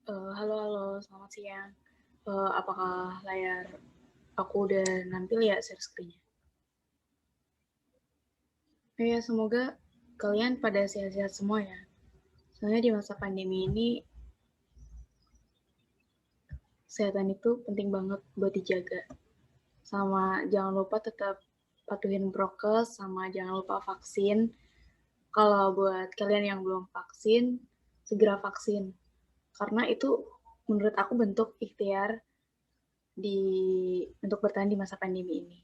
Halo halo, selamat siang. Apakah layar aku udah nampil ya share screen-nya? Ya, semoga kalian pada sehat-sehat semua ya. Soalnya di masa pandemi ini, kesehatan itu penting banget buat dijaga. Sama jangan lupa tetap patuhin prokes, sama jangan lupa vaksin. Kalau buat kalian yang belum vaksin, segera vaksin. Karena itu menurut aku bentuk ikhtiar di untuk bertahan di masa pandemi ini.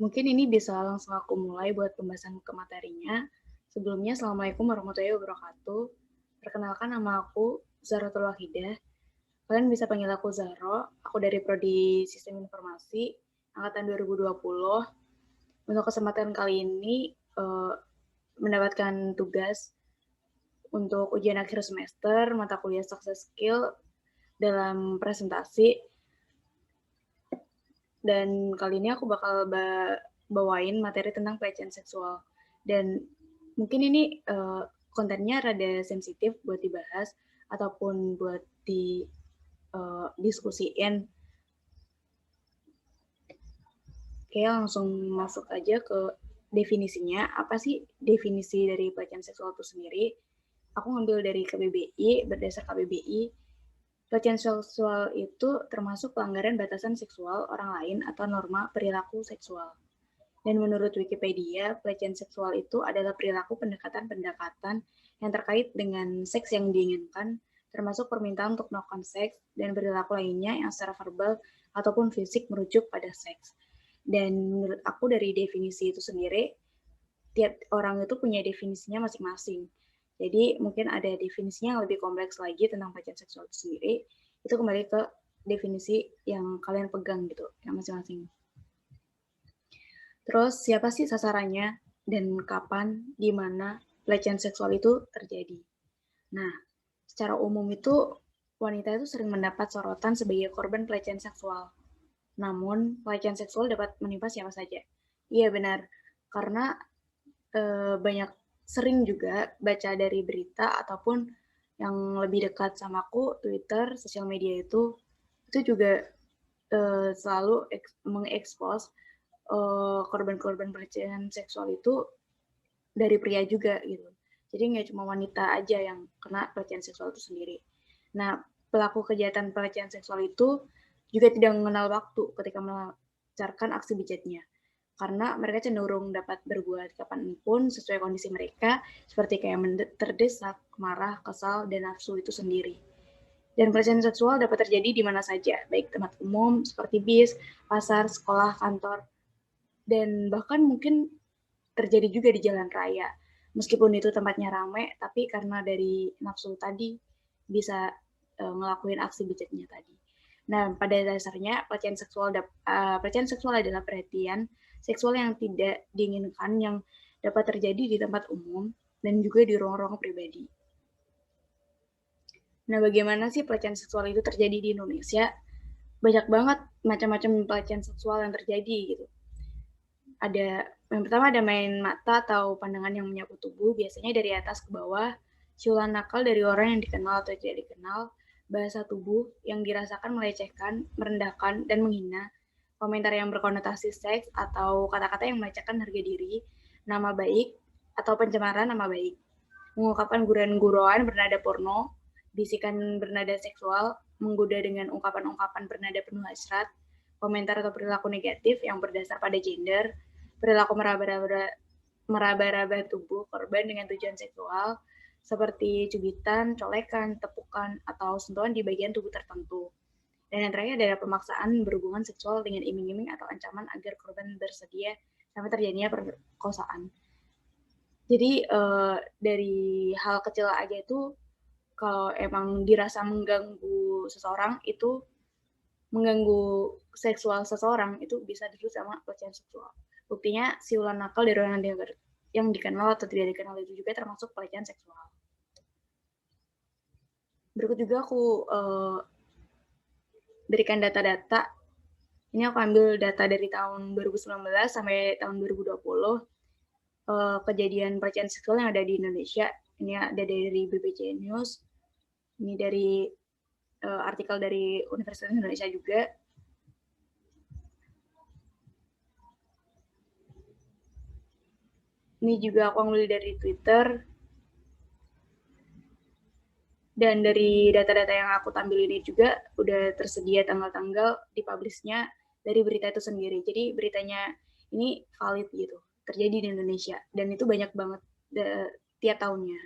Mungkin ini bisa langsung aku mulai buat pembahasan ke materinya. Sebelumnya, Assalamualaikum warahmatullahi wabarakatuh. Perkenalkan, nama aku Zahratul Wahidah. Kalian bisa panggil aku Zahro. Aku dari Prodi Sistem Informasi angkatan 2020. Untuk kesempatan kali ini mendapatkan tugas untuk ujian akhir semester mata kuliah Success Skill dalam presentasi. Dan kali ini aku bakal bawain materi tentang pelecehan seksual. Dan mungkin ini kontennya rada sensitif buat dibahas ataupun buat diskusiin. Oke, langsung masuk aja ke definisinya. Apa sih definisi dari pelecehan seksual itu sendiri? Aku ngambil dari KBBI, berdasar KBBI, pelecehan seksual itu termasuk pelanggaran batasan seksual orang lain atau norma perilaku seksual. Dan menurut Wikipedia, pelecehan seksual itu adalah perilaku pendekatan-pendekatan yang terkait dengan seks yang diinginkan, termasuk permintaan untuk melakukan seks dan perilaku lainnya yang secara verbal ataupun fisik merujuk pada seks. Dan menurut aku dari definisi itu sendiri, tiap orang itu punya definisinya masing-masing. Jadi mungkin ada definisinya yang lebih kompleks lagi tentang pelecehan seksual itu sendiri. Itu kembali ke definisi yang kalian pegang gitu, yang masing-masing. Terus siapa sih sasarannya dan kapan, di mana pelecehan seksual itu terjadi? Nah, secara umum itu wanita itu sering mendapat sorotan sebagai korban pelecehan seksual. Namun, pelecehan seksual dapat menimpa siapa saja. Iya benar, karena banyak sering juga baca dari berita ataupun yang lebih dekat sama aku, Twitter, sosial media itu juga selalu mengekspos korban-korban pelecehan seksual itu dari pria juga gitu. Jadi nggak cuma wanita aja yang kena pelecehan seksual itu sendiri. Nah, pelaku kejahatan pelecehan seksual itu juga tidak mengenal waktu ketika melancarkan aksi bejatnya. Karena mereka cenderung dapat berbuat kapanpun sesuai kondisi mereka, seperti kayak terdesak, marah, kesal, dan nafsu itu sendiri. Dan pelecehan seksual dapat terjadi di mana saja, baik tempat umum seperti bis, pasar, sekolah, kantor, dan bahkan mungkin terjadi juga di jalan raya. Meskipun itu tempatnya ramai, tapi karena dari nafsu tadi bisa ngelakuin aksi bejatnya tadi. Nah, pada dasarnya pelecehan seksual adalah perhatian seksual yang tidak diinginkan yang dapat terjadi di tempat umum dan juga di ruang-ruang pribadi. Nah, bagaimana sih pelecehan seksual itu terjadi di Indonesia? Banyak banget macam-macam pelecehan seksual yang terjadi gitu. Yang pertama ada main mata atau pandangan yang menyapu tubuh, biasanya dari atas ke bawah, siulan nakal dari orang yang dikenal atau tidak dikenal, bahasa tubuh yang dirasakan melecehkan, merendahkan, dan menghina, komentar yang berkonotasi seks atau kata-kata yang melecehkan harga diri, nama baik, atau pencemaran nama baik, mengungkapkan gurauan bernada porno, bisikan bernada seksual, menggoda dengan ungkapan-ungkapan bernada penuh hasrat, komentar atau perilaku negatif yang berdasar pada gender, perilaku meraba-raba tubuh korban dengan tujuan seksual, seperti cubitan, colekan, tepukan, atau sentuhan di bagian tubuh tertentu. Dan yang terakhir adalah pemaksaan berhubungan seksual dengan iming-iming atau ancaman agar korban bersedia sampai terjadinya perkosaan. Jadi dari hal kecil aja itu kalau emang dirasa mengganggu seseorang itu mengganggu seksual seseorang itu bisa disebut sama pelecehan seksual. Buktinya siulan nakal dari orang yang dikenal atau tidak dikenal itu juga termasuk pelecehan seksual. Berikut juga aku berikan data-data. Ini aku ambil data dari tahun 2019 sampai tahun 2020 kejadian pelecehan seksual yang ada di Indonesia. Ini ada dari BBC News. Ini dari artikel dari Universitas Indonesia juga. Ini juga aku ambil dari Twitter. Dan dari data-data yang aku tampil ini juga udah tersedia tanggal-tanggal dipublishnya dari berita itu sendiri. Jadi beritanya ini valid gitu, terjadi di Indonesia. Dan itu banyak banget tiap tahunnya.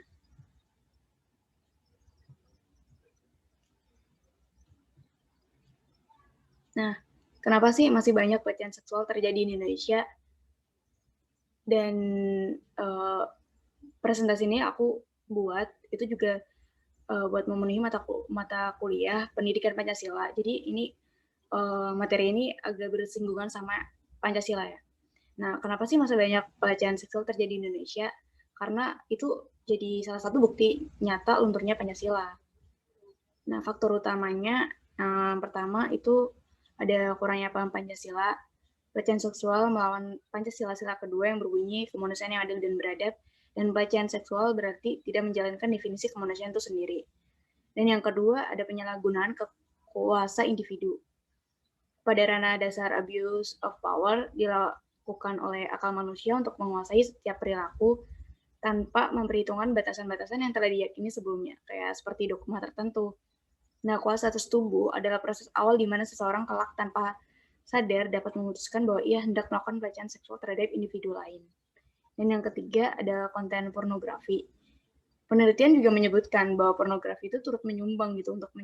Nah, kenapa sih masih banyak pelecehan seksual terjadi di Indonesia? Dan presentasi ini aku buat itu juga buat memenuhi mata kuliah pendidikan Pancasila. Jadi ini materi ini agak bersinggungan sama Pancasila ya. Nah, kenapa sih masih banyak pelecehan seksual terjadi di Indonesia? Karena itu jadi salah satu bukti nyata lunturnya Pancasila. Nah, faktor utamanya pertama itu ada kurangnya paham Pancasila, pelecehan seksual melawan Pancasila sila kedua yang berbunyi kemanusiaan yang adil dan beradab, dan pelecehan seksual berarti tidak menjalankan definisi kemanusiaan itu sendiri. Dan yang kedua, ada penyalahgunaan kuasa individu. Pada ranah dasar abuse of power dilakukan oleh akal manusia untuk menguasai setiap perilaku tanpa memperhitungkan batasan-batasan yang telah diyakini sebelumnya, kayak seperti dogma tertentu. Nah, kuasa atas tubuh adalah proses awal di mana seseorang kelak tanpa sadar dapat memutuskan bahwa ia hendak melakukan pelecehan seksual terhadap individu lain. Dan yang ketiga ada konten pornografi. Penelitian juga menyebutkan bahwa pornografi itu turut menyumbang gitu untuk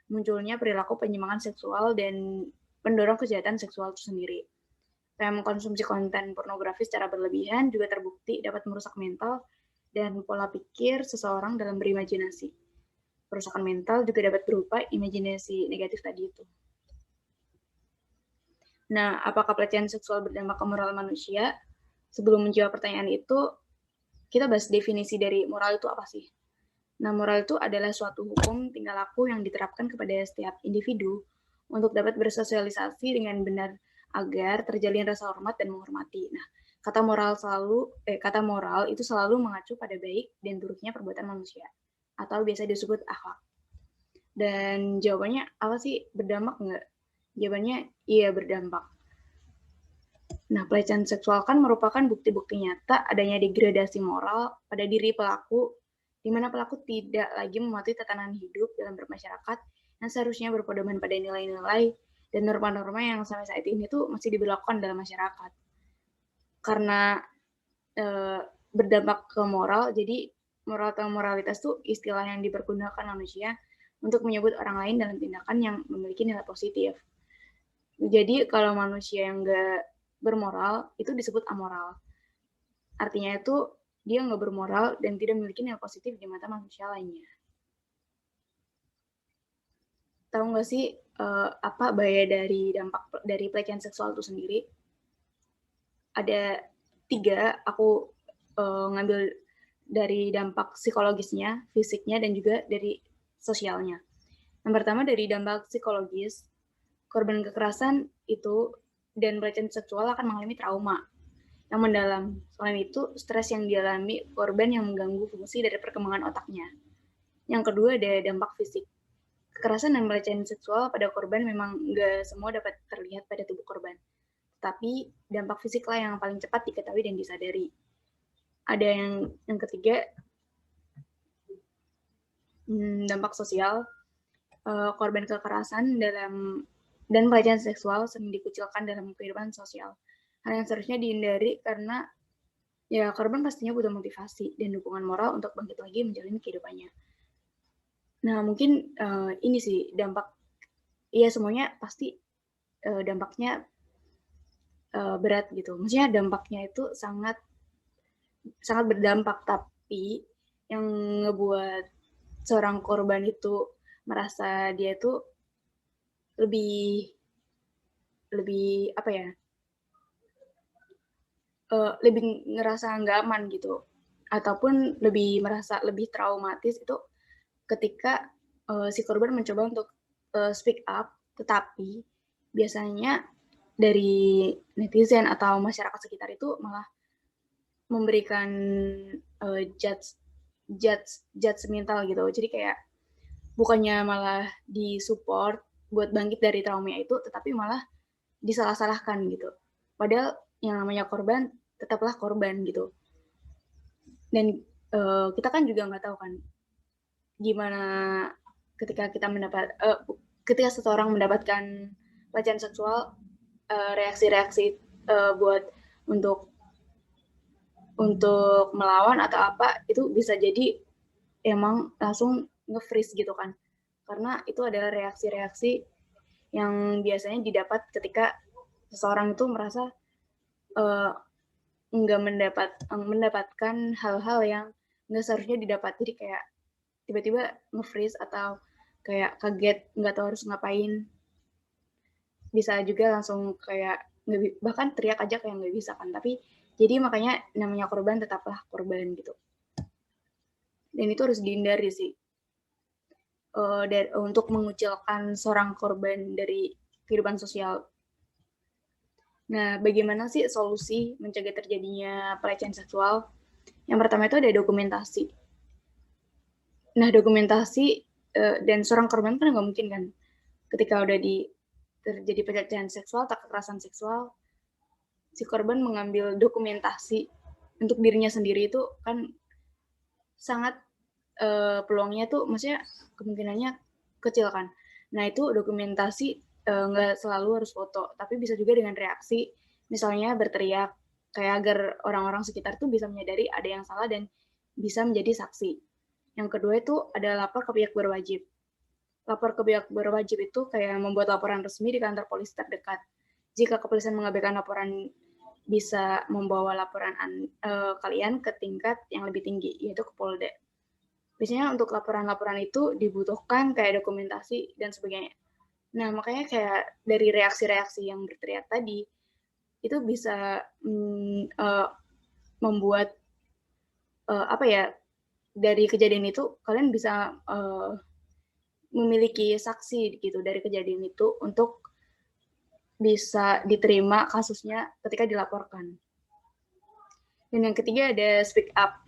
munculnya perilaku penyimpangan seksual dan pendorong kejahatan seksual itu sendiri. Kayak mengkonsumsi konten pornografi secara berlebihan juga terbukti dapat merusak mental dan pola pikir seseorang dalam berimajinasi. Perusakan mental juga dapat berupa imajinasi negatif tadi itu. Nah, apakah pelecehan seksual berdampak ke moral manusia? Sebelum menjawab pertanyaan itu, kita bahas definisi dari moral itu apa sih? Nah, moral itu adalah suatu hukum tingkah laku yang diterapkan kepada setiap individu untuk dapat bersosialisasi dengan benar agar terjalin rasa hormat dan menghormati. Nah, kata moral itu selalu mengacu pada baik dan buruknya perbuatan manusia atau biasa disebut akhlak. Dan jawabannya apa sih, berdampak nggak? Jawabannya iya, berdampak. Nah, pelecehan seksual kan merupakan bukti-bukti nyata adanya degradasi moral pada diri pelaku, di mana pelaku tidak lagi mematuhi tatanan hidup dalam bermasyarakat yang seharusnya berpedoman pada nilai-nilai dan norma-norma yang sampai saat ini tuh masih diberlakukan dalam masyarakat. Karena berdampak ke moral, jadi moral atau moralitas tuh istilah yang dipergunakan manusia untuk menyebut orang lain dalam tindakan yang memiliki nilai positif. Jadi kalau manusia yang nggak bermoral itu disebut amoral. Artinya itu dia nggak bermoral dan tidak memiliki nilai positif di mata manusia lainnya. Tahu nggak sih apa bahaya dari dampak dari pelecehan seksual itu sendiri? Ada 3, aku ngambil dari dampak psikologisnya, fisiknya, dan juga dari sosialnya. Yang pertama dari dampak psikologis, korban kekerasan itu dan pelecehan seksual akan mengalami trauma yang mendalam. Selain itu, stres yang dialami korban yang mengganggu fungsi dari perkembangan otaknya. Yang kedua ada dampak fisik. Kekerasan dan pelecehan seksual pada korban memang nggak semua dapat terlihat pada tubuh korban. Tapi dampak fisiklah yang paling cepat diketahui dan disadari. Ada yang ketiga, dampak sosial. Korban kekerasan dan pelecehan seksual sering dikucilkan dalam kehidupan sosial. Hal yang seharusnya dihindari karena ya korban pastinya butuh motivasi dan dukungan moral untuk bangkit lagi menjalani kehidupannya. Nah, mungkin ini sih dampak, ya semuanya pasti dampaknya berat gitu. Maksudnya dampaknya itu sangat berdampak, tapi yang ngebuat seorang korban itu merasa dia itu lebih apa ya, lebih ngerasa nggak aman gitu, ataupun lebih merasa lebih traumatis itu ketika si korban mencoba untuk speak up, tetapi biasanya dari netizen atau masyarakat sekitar itu malah memberikan judgmental gitu. Jadi kayak bukannya malah disupport buat bangkit dari traumanya itu, tetapi malah disalah-salahkan gitu. Padahal yang namanya korban tetaplah korban gitu. Dan kita kan juga nggak tahu kan gimana ketika kita ketika seseorang mendapatkan pelecehan seksual, reaksi-reaksi buat untuk melawan atau apa itu bisa jadi emang langsung nge-freeze gitu kan, karena itu adalah reaksi-reaksi yang biasanya didapat ketika seseorang itu merasa nggak mendapatkan hal-hal yang nggak seharusnya didapat. Jadi kayak tiba-tiba nge-freeze atau kayak kaget nggak tahu harus ngapain, bisa juga langsung kayak bahkan teriak aja kayak nggak bisa kan. Tapi jadi makanya namanya korban tetaplah korban gitu, dan itu harus dihindari sih, untuk mengucilkan seorang korban dari kehidupan sosial. Nah, bagaimana sih solusi mencegah terjadinya pelecehan seksual? Yang pertama itu ada dokumentasi. Nah, dokumentasi dan seorang korban kan nggak mungkin kan ketika udah terjadi pelecehan seksual atau kekerasan seksual, si korban mengambil dokumentasi untuk dirinya sendiri itu kan sangat peluangnya tuh, maksudnya kemungkinannya kecil kan. Nah, itu dokumentasi nggak selalu harus foto, tapi bisa juga dengan reaksi, misalnya berteriak, kayak agar orang-orang sekitar tuh bisa menyadari ada yang salah dan bisa menjadi saksi. Yang kedua itu ada lapor ke pihak berwajib. Lapor ke pihak berwajib itu kayak membuat laporan resmi di kantor polisi terdekat. Jika kepolisian mengabaikan laporan, bisa membawa laporan kalian ke tingkat yang lebih tinggi, yaitu ke Polda. Biasanya untuk laporan-laporan itu dibutuhkan kayak dokumentasi dan sebagainya. Nah, makanya kayak dari reaksi-reaksi yang berteriak tadi, itu bisa membuat apa ya, dari kejadian itu kalian bisa memiliki saksi gitu dari kejadian itu untuk bisa diterima kasusnya ketika dilaporkan. Dan yang ketiga ada speak up.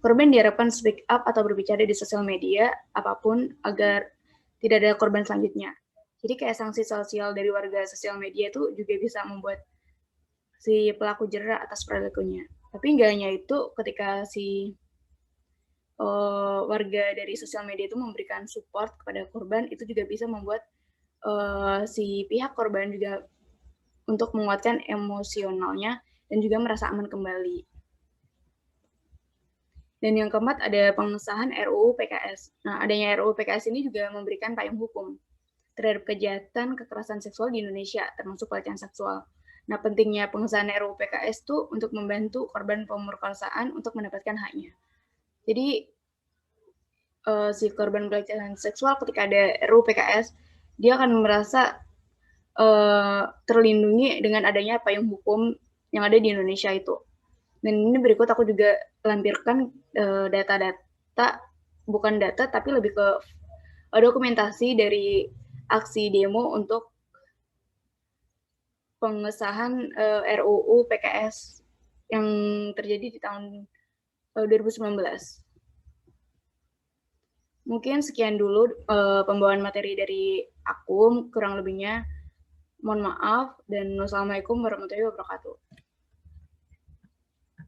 Korban diharapkan speak up atau berbicara di sosial media apapun agar tidak ada korban selanjutnya. Jadi kayak sanksi sosial dari warga sosial media itu juga bisa membuat si pelaku jera atas perilakunya. Tapi nggak hanya itu, ketika si warga dari sosial media itu memberikan support kepada korban, itu juga bisa membuat si pihak korban juga untuk menguatkan emosionalnya dan juga merasa aman kembali. Dan yang keempat ada pengesahan RUU PKS. Nah, adanya RUU PKS ini juga memberikan payung hukum terhadap kejahatan kekerasan seksual di Indonesia, termasuk pelecehan seksual. Nah, pentingnya pengesahan RUU PKS itu untuk membantu korban pemerkosaan untuk mendapatkan haknya. Jadi, si korban pelecehan seksual ketika ada RUU PKS, dia akan merasa terlindungi dengan adanya payung hukum yang ada di Indonesia itu. Dan ini berikut aku juga lampirkan data-data, bukan data tapi lebih ke dokumentasi dari aksi demo untuk pengesahan RUU PKS yang terjadi di tahun 2019. Mungkin sekian dulu pembawaan materi dari aku, kurang lebihnya mohon maaf, dan wassalamualaikum warahmatullahi wabarakatuh.